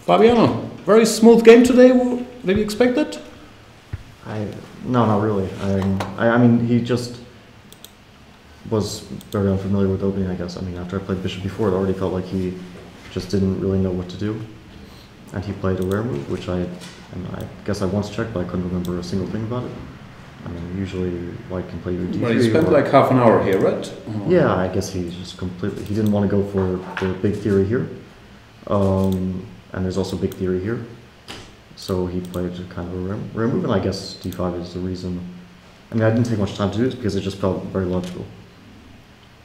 Fabiano, very smooth game today. Did you expect that? No, not really. I mean, he just was very unfamiliar with opening, I guess. I mean, after I played Bishop before, it already felt like he just didn't really know what to do. And he played a rare move, which I guess I once checked, but I couldn't remember a single thing about it. I mean, usually White can play your d3. Well, he spent like half an hour here, right? Yeah, I guess he just completely, he didn't want to go for the big theory here. And there's also big theory here. So he played kind of a rare move, and I guess d5 is the reason. I mean, I didn't take much time to do this because it just felt very logical.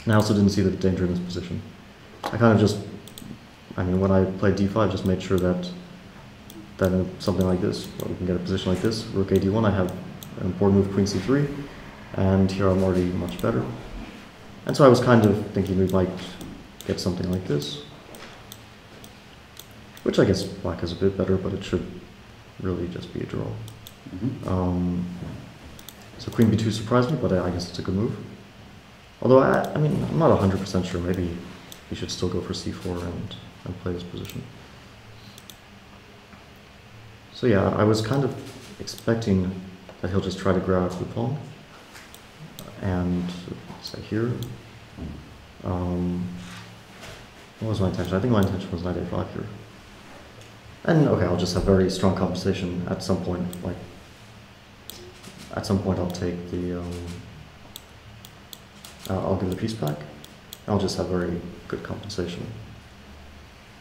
And I also didn't see the danger in this position. I kind of just, I mean, when I played d5, I just made sure that in something like this, well, we can get a position like this, rook a d1, I have an important move, queen c3, and here I'm already much better. And so I was kind of thinking we might get something like this, which I guess black is a bit better, but it should really just be a draw. So queen b2 surprised me, but I guess it's a good move. Although, I mean, I'm not 100% sure. Maybe he should still go for c4 and play this position. So yeah, I was kind of expecting that he'll just try to grab the pawn. And say here. What was my intention? I think my intention was knight a5 here. And okay, I'll just have very strong compensation at some point. Like, at some point I'll take the, I'll give the piece back. I'll just have very good compensation.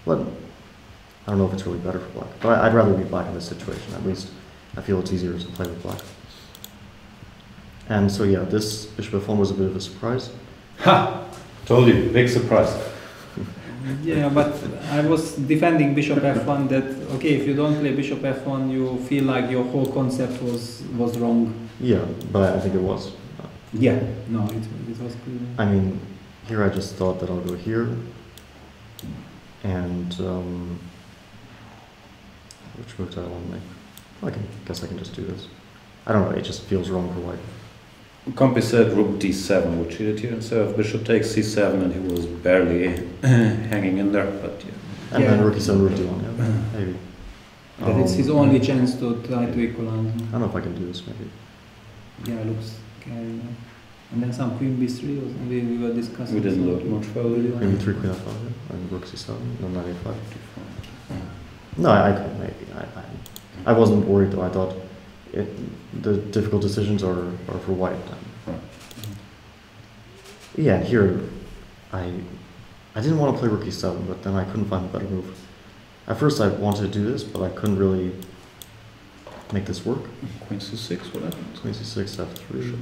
But I don't know if it's really better for black. But I'd rather be black in this situation. At least I feel it's easier to play with black. And so yeah, this bishop f1 was a bit of a surprise. Ha! Told you, big surprise. Yeah, but I was defending bishop f1 that, okay, if you don't play bishop f1, you feel like your whole concept was wrong. Yeah, but I think it was. Yeah, no, it was clear. I mean, here I just thought that I'll go here. And, which move do I want to make? Well, I guess I can just do this. I don't know, it just feels wrong for white. Compy said rook d7, which he did here instead of bishop takes c7, and he was barely hanging in there, but yeah. And then rook e7, rook d1, yeah, maybe. That it's his only chance to try to equalize. I don't know if I can do this, maybe. Yeah, looks scary. And then some queen b3, or we were discussing. We didn't look much further. Queen b3, queen f5, yeah, and rook c7, no, knight a5. No, I could maybe. I wasn't worried though, I thought the difficult decisions are for white. Yeah, here I didn't want to play rook e7, but then I couldn't find a better move. At first I wanted to do this, but I couldn't really make this work. Queen c6, what happens? Queen c6, f3. Bishop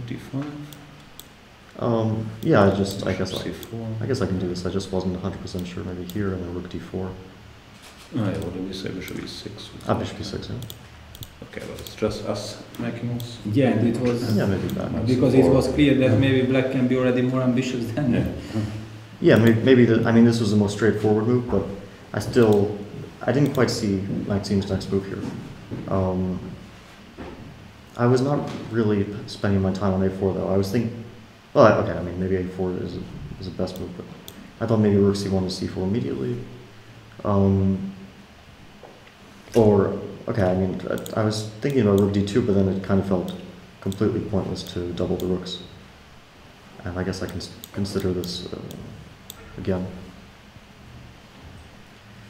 d5. Yeah, I guess c4. I guess I can do this. I just wasn't 100% sure. Maybe here and then rook d4. Oh yeah, what did we say? Bishop e6. Bishop e6, yeah. Okay, but it's just us making moves. Yeah, and it was. Yeah, maybe that. Because it was clear that maybe black can be already more ambitious than. Yeah, maybe I mean, this was the most straightforward move, but I didn't quite see Maxime's next move here. I was not really spending my time on a4 though. I was thinking, well, okay, I mean, maybe a4 is the best move, but I thought maybe rook c1 to c4 immediately. Or, okay, I mean, I was thinking about rook d2, but then it kind of felt completely pointless to double the rooks. And I guess I can consider this again.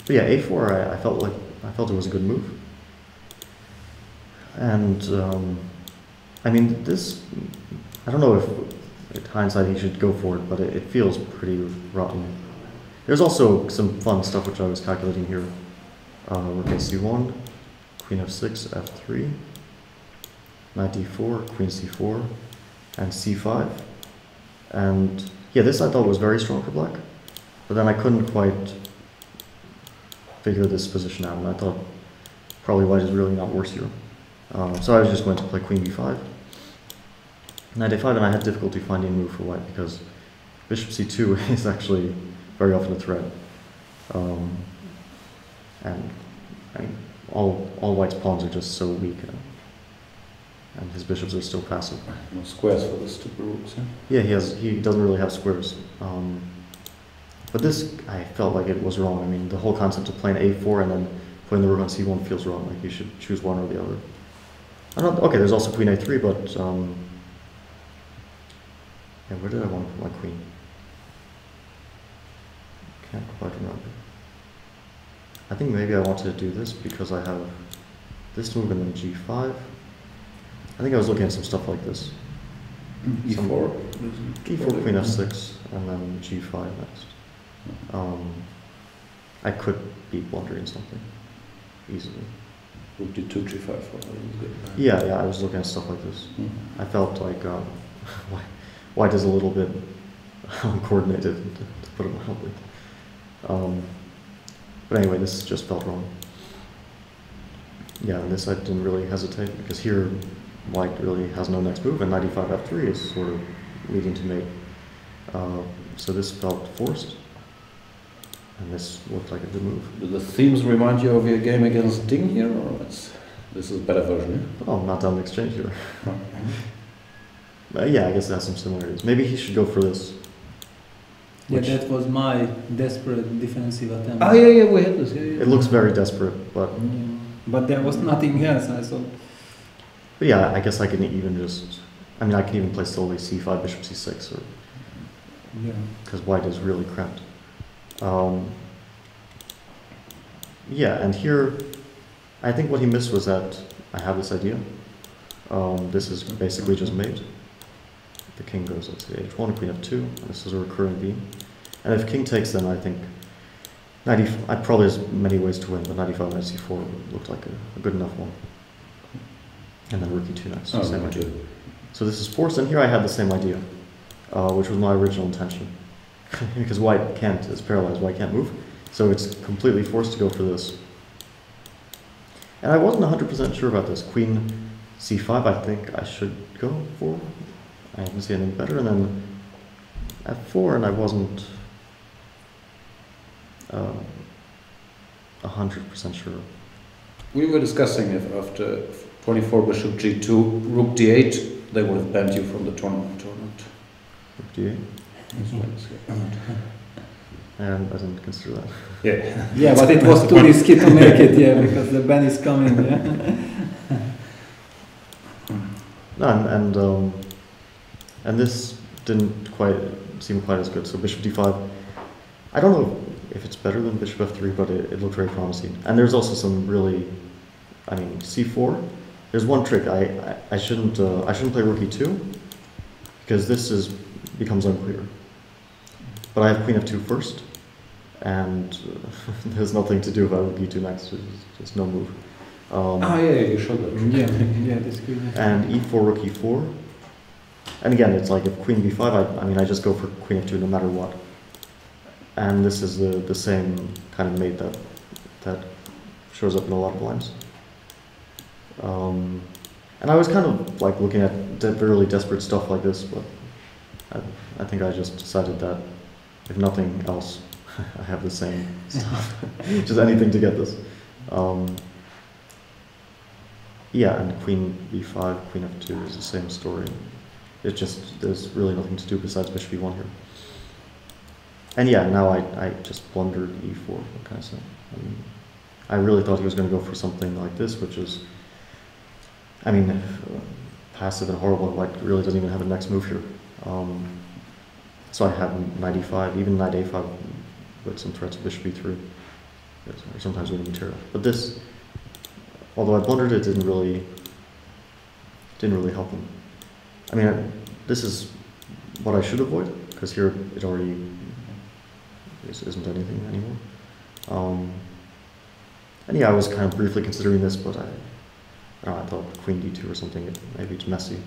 But yeah, a4, I felt it was a good move. And, I mean, this, I don't know if, in hindsight, he should go for it, but it feels pretty rotten. There's also some fun stuff which I was calculating here. Rook a c1, queen f6, f3, knight d4, queen c4, and c5. And yeah, this I thought was very strong for black, but then I couldn't quite figure this position out, and I thought probably white is really not worse here. So I was just going to play queen b5, knight a5, and I had difficulty finding a move for white because bishop c2 is actually very often a threat. And I mean, all white's pawns are just so weak, and his bishops are still passive. No squares for the stupid rooks, yeah? Yeah, he doesn't really have squares. But this, I felt like it was wrong. I mean, the whole concept of playing a4 and then putting the rook on c1 feels wrong. Like you should choose one or the other. Okay, there's also queen a3, but yeah, where did I want to put my queen? Can't quite remember. I think maybe I wanted to do this because I have this move and then g5. I think I was looking at some stuff like this. e4. e4, queen f6, and then g5 next. I could be blundering something easily. Rook d2, g5. Yeah, I was looking at stuff like this. I felt like white is a little bit uncoordinated, to put it mildly. But anyway, this just felt wrong. Yeah, and this I didn't really hesitate, because here white really has no next move, and knight e5 f3 is sort of leading to mate. So this felt forced, and this looked like a good move. Do the themes remind you of your game against Ding here, or this is a better version? Oh, not done exchange here. Yeah, I guess it has some similarities. Maybe he should go for this. Yeah, that was my desperate defensive attempt. Ah, yeah, we had this. Yeah. It looks very desperate, but... Yeah. But there was nothing else, I thought. But yeah, I guess I can even just... I mean, I can even play slowly c5, bishop c6, or... Yeah. Because white is really cramped. Yeah, and here, I think what he missed was that I have this idea. This is basically just mate. The king goes, let's say, h1, queen f2, and this is a recurring beam. And if king takes, then I think I probably has many ways to win, but knight e5, knight c4 looked like a good enough one. And then rook e2 next, same idea. So this is forced, and here I had the same idea, which was my original intention. Because white can't, it's paralyzed, white can't move, so it's completely forced to go for this. And I wasn't 100% sure about this. Queen c5, I think I should go for. I didn't see anything better, and then f4, and I wasn't 100% sure. We were discussing if after 24 bishop g2, rook d8, they would have banned you from the tournament or not. Rook d8? And I didn't consider that. Yeah. Yeah, but it was too risky to make it, yeah, because the ban is coming, yeah. No, and this didn't quite seem quite as good. So bishop d5, I don't know if it's better than bishop f3, but it looked very promising. And there's also some really, I mean, c4. There's one trick. I shouldn't play rook e2 because this becomes unclear. But I have queen f2 first, and there's nothing to do about rook e2 next. There's just no move. Yeah, you showed that. Yeah, this queen. And e4, rook e4. And again, it's like if queen b5, I mean, I just go for queen f2 no matter what. And this is the same kind of mate that shows up in a lot of blinds. And I was kind of like looking at really desperate stuff like this, but I think I just decided that if nothing else, I have the same stuff. Just anything to get this. Yeah, and queen b5, queen f2 is the same story. It's just, there's really nothing to do besides bishop e1 here. And yeah, now I just blundered e4, what can I say? I really thought he was going to go for something like this, which is, I mean, passive and horrible, and white really doesn't even have a next move here. So I have knight e5, even knight a5 with some threats of bishop e3, or sometimes winning material. But this, although I blundered it, didn't really help him. I mean, this is what I should avoid, because here it already isn't anything anymore. And yeah, I was kind of briefly considering this, but I thought queen d2 or something, maybe it's messy.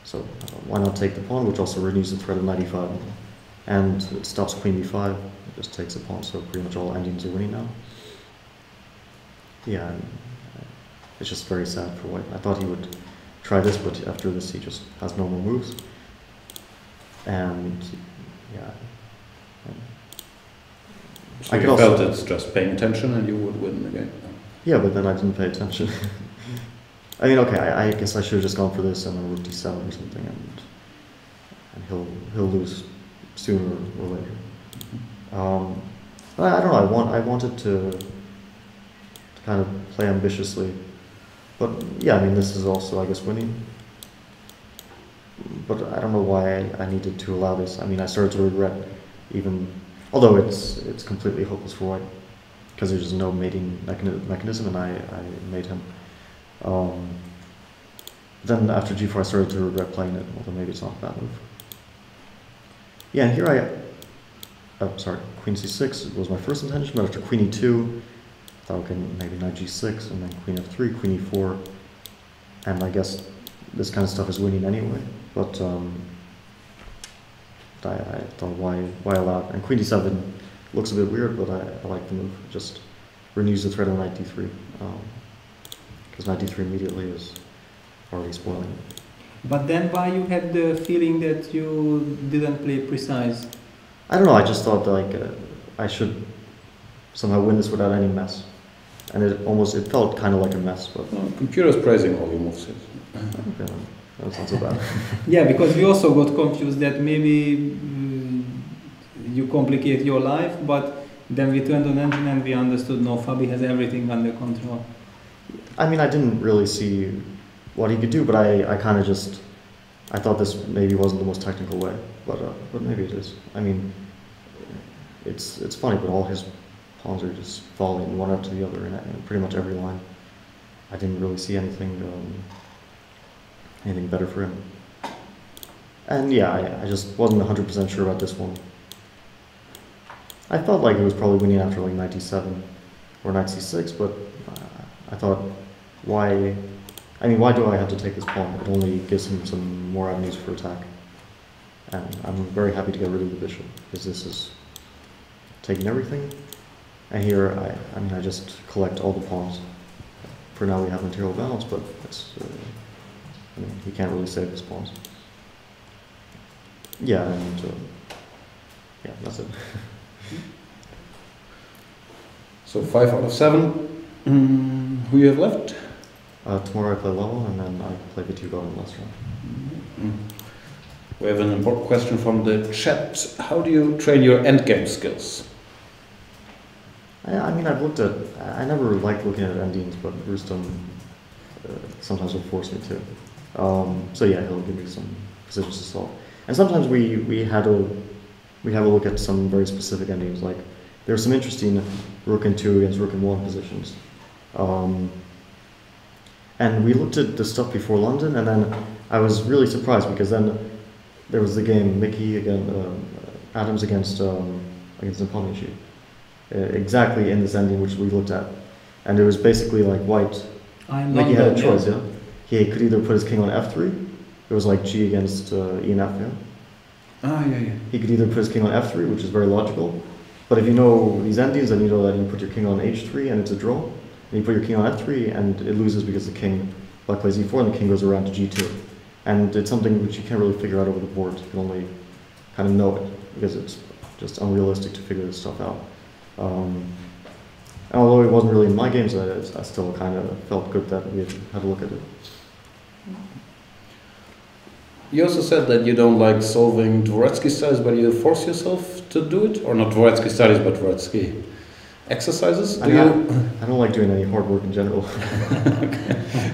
So why not take the pawn, which also renews the threat of knight e5. And it stops queen b5, it just takes a pawn, so pretty much all endings are winning now. Yeah, and it's just very sad for white. I thought he would try this, but after this he just has no more moves. And yeah. So I felt it's just paying attention and you would win the game. Yeah, but then I didn't pay attention. I mean, okay, I guess I should have just gone for this and then rook d7 or something, and he'll lose sooner or later. But I don't know. I wanted to kind of play ambitiously. But yeah, I mean, this is also, I guess, winning. But I don't know why I needed to allow this. I mean, I started to regret even, although it's completely hopeless for white, because there's no mating mechanism, and I made him. Then after g4 I started to regret playing it, although maybe it's not a bad move. Yeah, and here sorry, queen c6 was my first intention, but after queen e2, I thought, okay, maybe knight g6, and then queen f3, queen e4, and I guess this kind of stuff is winning anyway, but I thought, why allow it? And queen d7 looks a bit weird, but I like the move. It just renews the threat on knight d3, because knight d3 immediately is already spoiling it. But then why you had the feeling that you didn't play precise? I don't know, I just thought like I should somehow win this without any mess. And it felt kind of like a mess, but... Well, computer's praising all your moves. Okay, that's not so bad. Yeah, because we also got confused that maybe you complicate your life, but then we turned on engine and we understood, no, Fabi has everything under control. I mean, I didn't really see what he could do, but I kind of just, I thought this maybe wasn't the most technical way, but maybe it is. I mean, it's funny, but all his pawns are just falling one after the other in pretty much every line. I didn't really see anything better for him. And yeah, I just wasn't 100% sure about this one. I felt like it was probably winning after like knight d7 or knight c6, but I thought, why do I have to take this pawn? It only gives him some more avenues for attack. And I'm very happy to get rid of the bishop, because this is taking everything. And here, I just collect all the pawns. For now we have material balance, but it's, he can't really save his pawns. Yeah, and yeah, that's it. So 5 out of 7. Who you have left? Tomorrow I play level, and then I play the 2 god in last round. We have an important question from the chat. How do you train your endgame skills? I mean, I never liked looking at endings, but Rustam sometimes will force me to. So yeah, he'll give me some positions to solve. And sometimes we have a look at some very specific endings, like there are some interesting rook and 2 against rook and 1 positions. And we looked at the stuff before London, and then I was really surprised, because then there was the game Mickey Adams against Nepomniachtchi. Exactly in this ending which we looked at, and it was basically like white. Mickey had a choice, yeah. He could either put his king on f3. It was like G against E and F, yeah. Ah, yeah. He could either put his king on f3, which is very logical. But if you know these endings, then you know that you put your king on h3 and it's a draw. And you put your king on f3 and it loses because the king black plays e4 and the king goes around to g2. And it's something which you can't really figure out over the board. You can only kind of know it, because it's just unrealistic to figure this stuff out. Although it wasn't really in my games, I still kind of felt good that we had a look at it. You also said that you don't like solving Dvoretsky studies, but you force yourself to do it? Or not Dvoretsky studies, but Dvoretsky exercises? I don't like doing any hard work in general. Okay.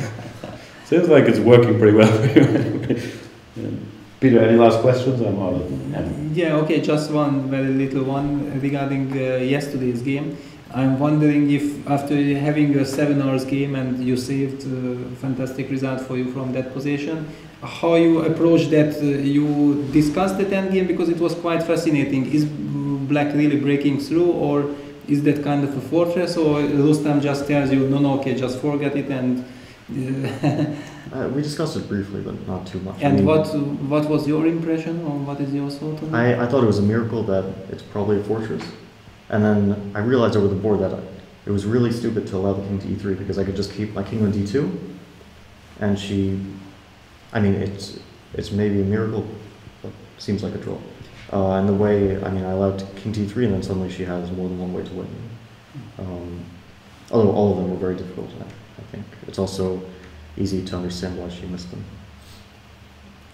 Seems like it's working pretty well for you. Yeah. Peter, any last questions? I'm out of Yeah, okay, just one very little one regarding yesterday's game. I'm wondering if after having a 7 hours game and you saved a fantastic result for you from that position, how you approach that, you discussed that endgame, because it was quite fascinating. Is black really breaking through, or is that kind of a fortress, or Rustam just tells you, no, okay, just forget it, and... we discussed it briefly, but not too much. And what was your impression, or what is your thought on it? I thought it was a miracle that it's probably a fortress. And then I realized over the board that it was really stupid to allow the king to e3, because I could just keep my king on d2, and it's maybe a miracle, but seems like a draw. And the way, I allowed king t3, and then suddenly she has more than one way to win. Although all of them were very difficult, I think. It's also easy to understand why she missed them.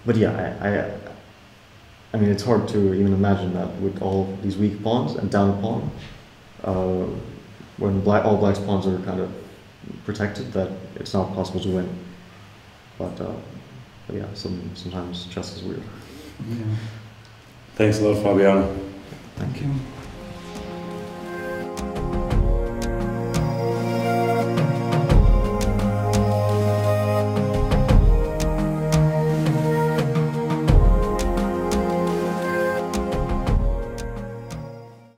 But yeah, it's hard to even imagine that with all these weak pawns and down a pawn, when all black's pawns are kind of protected that it's not possible to win. But yeah, sometimes chess is weird. Yeah. Thanks a lot, Fabiano.